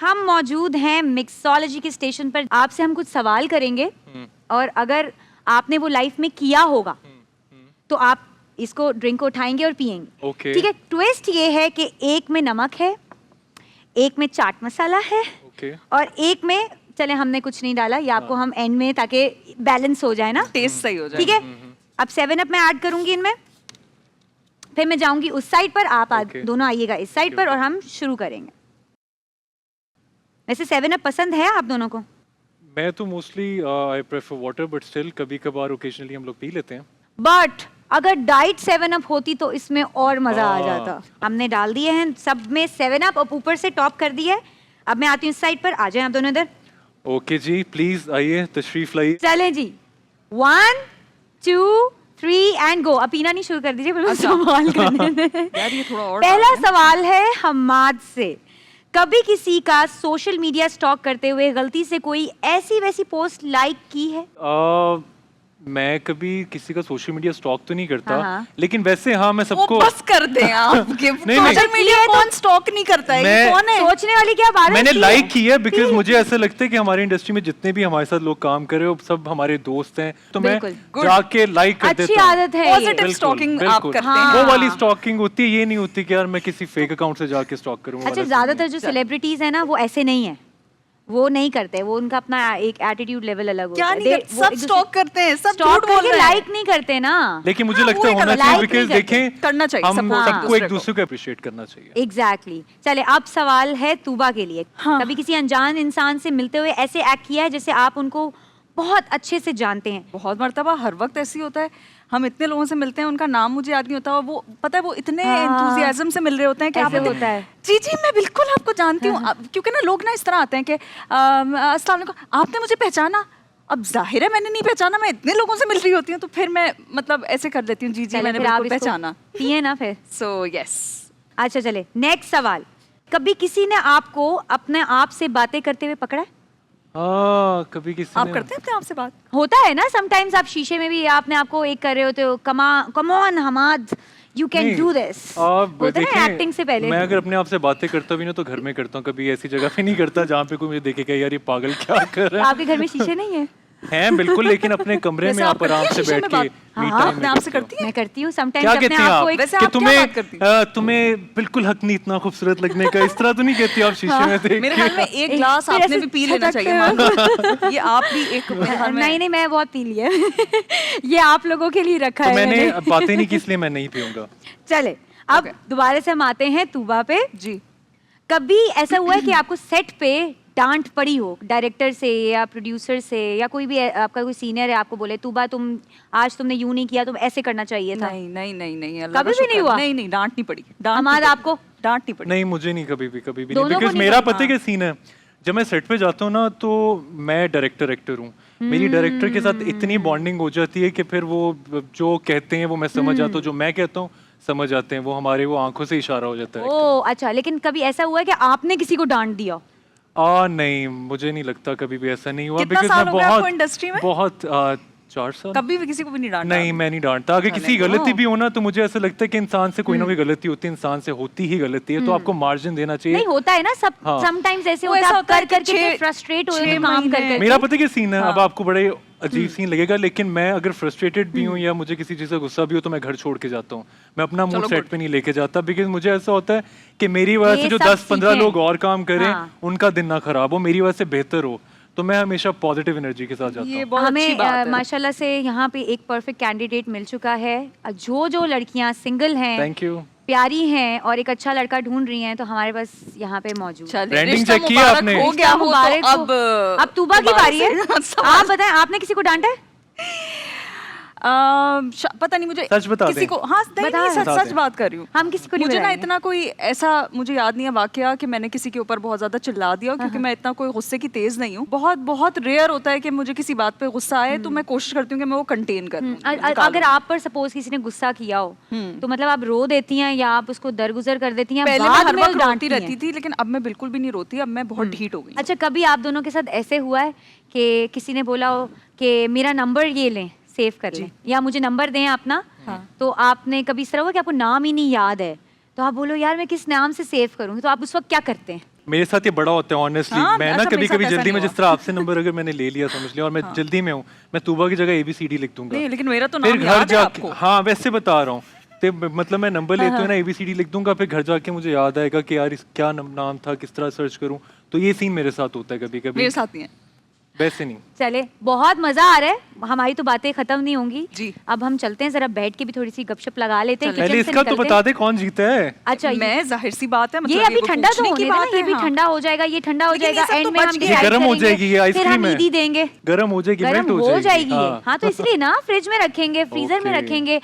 हम मौजूद हैं मिक्सोलॉजी के स्टेशन पर। आपसे हम कुछ सवाल करेंगे और अगर आपने वो लाइफ में किया होगा तो आप इसको ड्रिंक को उठाएंगे और पिएंगे। Okay. ठीक है। ट्विस्ट ये है कि एक में नमक है, एक में चाट मसाला है, Okay. और एक में चले हमने कुछ नहीं डाला, ये आपको हम एंड में ताकि बैलेंस हो जाए ना, टेस्ट सही हो जाए। ठीक है। अब 7 अप मैं ऐड करूंगी इनमें, फिर मैं जाऊंगी उस साइड पर, आप Okay. दोनों आइएगा इस साइड पर और हम शुरू करेंगे। वैसे 7 अप पसंद है आप दोनों को? मैं तो mostly I prefer water, but still कभी कभार ओकेजनली हम लोग पी लेते हैं। बट अगर डाइट 7 अप होती तो इसमें और मजा आ जाता। हमने डाल दिए हैं सब में 7 अप और ऊपर से टॉप कर दिया है। अब मैं आती हूँ इस साइड पर, आ जाए आप दोनों इधर। ओके जी, प्लीज आइए, तशरीफ लाइए। चलें जी, 1 2 3 एंड गो। अब पीना नहीं शुरू कर दीजिए, बिल्कुल सवाल करने दें। यार ये थोड़ा और पहला सवाल है हम्माद से। कभी किसी का सोशल मीडिया स्टॉक करते हुए गलती से कोई ऐसी वैसी पोस्ट लाइक की है? मैं कभी किसी का सोशल मीडिया स्टॉक तो नहीं करता, हाँ। लेकिन वैसे हाँ मैं सबको वो बस कर दें आप। नहीं। सोशल मीडिया कौन स्टॉक नहीं करता है? ये कौन है? सोचने वाली क्या बात है? मैंने लाइक की है बिकॉज मुझे ऐसा लगता है कि हमारी इंडस्ट्री में जितने भी हमारे साथ लोग काम कर रहे हो सब हमारे दोस्त हैं, तो मैं बिल्कुल, जाके लाइक कर अच्छी देता हूँ। आदत है ये। पॉजिटिव बिल्कुल, स्टॉकिंग आप बिल्कुल। करते हाँ। हैं। वो वाली स्टॉकिंग होती है, ये नहीं होती कि यार मैं किसी फेक अकाउंट से जाके स्टॉक करूँ। अच्छा, ज्यादातर जो सेलिब्रिटीज है ना वो ऐसे नहीं है, वो नहीं करते, वो उनका अपना एक एटीट्यूड लेवल अलग होता क्या है। नहीं करते? सब स्टॉक करते हैं, सब स्टॉक झूठ बोल करके रहे हैं। लाइक नहीं करते ना। लेकिन मुझे हाँ, लगता वो है एक होना अलग चाहिए like नहीं बिकॉज करते। देखें करना चाहिए हम सबको, सबको एक दूसरे दूसरे को अप्रिशिएट करना चाहिए। एग्जैक्टली चले, अब सवाल है तूबा के लिए। हाँ। कभी किसी अनजान इंसान से मिलते हुए ऐसे एक्ट किया है जैसे आप उनको बहुत अच्छे से जानते हैं? बहुत मर्तबा हर वक्त ऐसी होता है। हम इतने लोगों से मिलते हैं, उनका नाम मुझे याद नहीं होता, और वो पता है वो इतने एंथुसियाज्म से मिल रहे होते हैं कि ऐसे आप होता है। जी जी मैं बिल्कुल आपको जानती हूँ। क्योंकि ना लोग ना इस तरह आते हैं कि अस्सलाम वालेकुम, आपने मुझे पहचाना? अब जाहिर है मैंने नहीं पहचाना, मैं इतने लोगों से मिल रही होती हूँ, तो फिर मैं मतलब ऐसे कर देती हूँ, जी जी चले, मैंने फिर आप बिल्कुल इसको पहचाना। पिए ना फिर। So yes. अच्छा चले, नेक्स्ट सवाल। कभी किसी ने आपको अपने आप से बातें करते हुए पकड़ा है? कभी किसी आप ने करते हैं अपने आप से बात? होता है ना समटाइम्स, आप शीशे में भी आपने आपको एक कर रहे होते हो, come on Hamad, you can नहीं, डू दिस। आप होता है ना देखें, एक्टिंग से पहले। मैं अगर अपने आप से बातें करता भी ना तो घर में करता हूँ, कभी ऐसी जगह पे नहीं करता जहाँ पे कोई मुझे देखेगा यार ये पागल क्या कर रहा है। आपके घर में शीशे नहीं है? हैं बिल्कुल, लेकिन अपने कमरे में वैसे आप आप आराम करती से हैं शीशे बैठ में के बात? me हाँ, time अपने में आप से करते हो। करती हैं? मैं करती हूँ क्या समटाइम्स कहते अपने हैं आप को आप एक। वैसे कि आप क्या बात करती तुम्हें बिल्कुल हक नहीं इतना खूबसूरत लगने का, इस तरह तो नहीं कहती आप शीशे में देख मेरे के? ख्याल में एक ग्लास फिर आपने ऐसे भी पी लेना छटकते चाहिए। हो। मान ये आप भी एक मेरे ख्याल में नहीं नहीं, मैं बहुत पी लिया है। ये आप लोगों के लिए रखा तो है मैंने मैंने। अब बातें नहीं की इसलिए मैं नहीं पीऊंगा। चले, अब दोबारा से हम आते हैं तूबा पे। जी। कभी ऐसा हुआ है कि आपको सेट पे डांट पड़ी हो डायरेक्टर से या प्रोड्यूसर से, या कोई भी आपका कोई सीनियर है आपको बोले तूबा आज तुमने यूं नहीं किया, तुम ऐसे करना चाहिए था? नहीं नहीं नहीं नहीं, अल्लाह कभी का भी नहीं शुक्र। हुआ? नहीं नहीं, डांट नहीं पड़ी। डांट हमाद नहीं पड़ी। आपको? डांट नहीं पड़ी। नहीं मुझे नहीं, कभी भी नहीं, दोनों को बिकॉज नहीं मेरा पड़ी। पता है क्या सीन है, जब मैं सेट पे जाता हूँ ना तो मैं डायरेक्टर हूँ, मेरी डायरेक्टर के साथ इतनी बॉन्डिंग हो जाती है कि फिर वो जो कहते हैं वो मैं समझ आता हूँ, जो मैं कहता हूँ समझ आते हैं, वो हमारे वो आंखों से इशारा हो जाता है। ओ अच्छा, लेकिन कभी ऐसा हुआ है कि आपने किसी को डांट दिया? नहीं मुझे नहीं लगता कभी भी ऐसा नहीं हुआ, कितना because साल मैं हो गया आपको बहुत इंडस्ट्री में? बहुत 4 साल। कभी भी किसी को भी नहीं डांटा? नहीं मैं नहीं डांटता, अगर किसी गलती भी हो ना तो मुझे ऐसा लगता है कि इंसान से कोई ना कोई गलती होती है, इंसान से होती ही गलती है, तो आपको मार्जिन देना चाहिए। नहीं होता है ना सब, हाँ। समटाइम्स ऐसे वो होता ऐसा है, होता है कर कि करके फ्रस्ट्रेट हो जाते 6 हो काम कर महीने। कर। मेरा पता है क्या सीन है, हाँ। अब आपको बड़े अजीब सीन लगेगा, लेकिन मैं अगर फ्रस्ट्रेटेड भी हूँ या मुझे किसी चीज़ का गुस्सा भी हो तो मैं घर छोड़ के जाता हूँ, मैं अपना मूड सेट पे नहीं लेके जाता, बिकॉज मुझे ऐसा होता है कि मेरी वजह से जो सब 10-15 सीखें। लोग और काम करें हाँ। उनका दिन ना खराब हो, मेरी वजह से बेहतर हो, तो मैं हमेशा पॉजिटिव एनर्जी के साथ जाता ये हूँ। बहुत अच्छी हमें बात है। माशाल्लाह से यहाँ पे एक परफेक्ट कैंडिडेट मिल चुका है। जो लड़कियाँ सिंगल हैं, थैंक यू। प्यारी हैं और एक अच्छा लड़का ढूंढ रही हैं, तो हमारे पास यहाँ पे मौजूद है। चलिए, Branding रिश्ता check किया मुबारक आपने? हो गया हो मुबारक तो हो। अब तूबा की दोबारा बारी है। से सवाल। आप बताएं, आपने किसी को डांटा है? पता नहीं मुझे सच बता किसी दें। को। हाँ नहीं बता नहीं, दें। सच सच बात कर रही हूँ। हम किसी को नहीं मुझे ना बताएंगे। इतना कोई ऐसा मुझे याद नहीं है वाकया कि मैंने किसी के ऊपर बहुत ज्यादा चिल्ला दिया, क्योंकि मैं इतना कोई गुस्से की तेज नहीं हूँ। बहुत बहुत रेयर होता है कि मुझे किसी बात पे गुस्सा आए, तो मैं कोशिश करती हूँ कि मैं वो कंटेन कर लूँ, अगर आप पर सपोज किसी ने गुस्सा किया हो तो मतलब आप रो देती हैं या आप उसको दरगुजर कर देती हैं? पहले मैं बाद हर में वक्त रोती डांटती रहती हैं? थी, लेकिन अब मैं बिल्कुल भी नहीं रोती, अब मैं बहुत ढीठ हो गई। अच्छा, कभी आप दोनों के साथ ऐसे हुआ है कि किसी ने बोला हो कि मेरा नंबर ये लें, सेव कर लें, या मुझे नंबर दें अपना, तो आपने कभी इस तरह हुआ कि आपको नाम ही नहीं याद है, तो आप बोलो यार मैं किस नाम से सेव करूँ, तो आप उस वक्त क्या करते हैं? मेरे साथ ये बड़ा होता है ऑनेस्टली। हाँ, मैं ना अच्छा, कभी मेरे साथ कभी ऐसा जल्दी नहीं में, जिस तरह आपसे नंबर अगर मैंने ले लिया समझ लिया और मैं जल्दी में हूँ, मैं तूबा की जगह ABCD लिख दूंगा। नहीं, लेकिन मेरा तो फिर नाम घर याद है जाके, आपको। हाँ वैसे बता रहा हूँ, तो मतलब मैं नंबर लेते हुए ना ABCD लिख दूंगा, फिर घर जाके मुझे याद आएगा कि यार क्या नाम था, किस तरह सर्च करूँ। तो ये सीन मेरे साथ होता है कभी कभी, मेरे साथ नहीं है। वैसे नहीं। चले, बहुत मजा आ रहा है, हमारी तो बातें खत्म नहीं होंगी जी। अब हम चलते हैं, जरा बैठ के भी थोड़ी सी गपशप लगा लेते हैं, चलें। पहले किचन से इसका तो निकलते बता हैं। दे कौन जीता है। अच्छा मैं जाहिर सी बात है, मतलब ये अभी कोई ठंडा तो पूछने होने की देना, बात ये है, भी हाँ। ठंडा हो जाएगा, ये ठंडा हो लेकिन ये जाएगा, सब एंड तो में हम बच गया। ये decide गर्म हो करेंगे, जाएगी, ये फिर हम आइसक्रीम है। ईदी देंगे, गर्म हो जाएगी, गर्म मेल्ट हो जाएगी ये। हाँ। हाँ तो इसलिए ना फ्रिज में रखेंगे, फ्रीजर में Okay. रखेंगे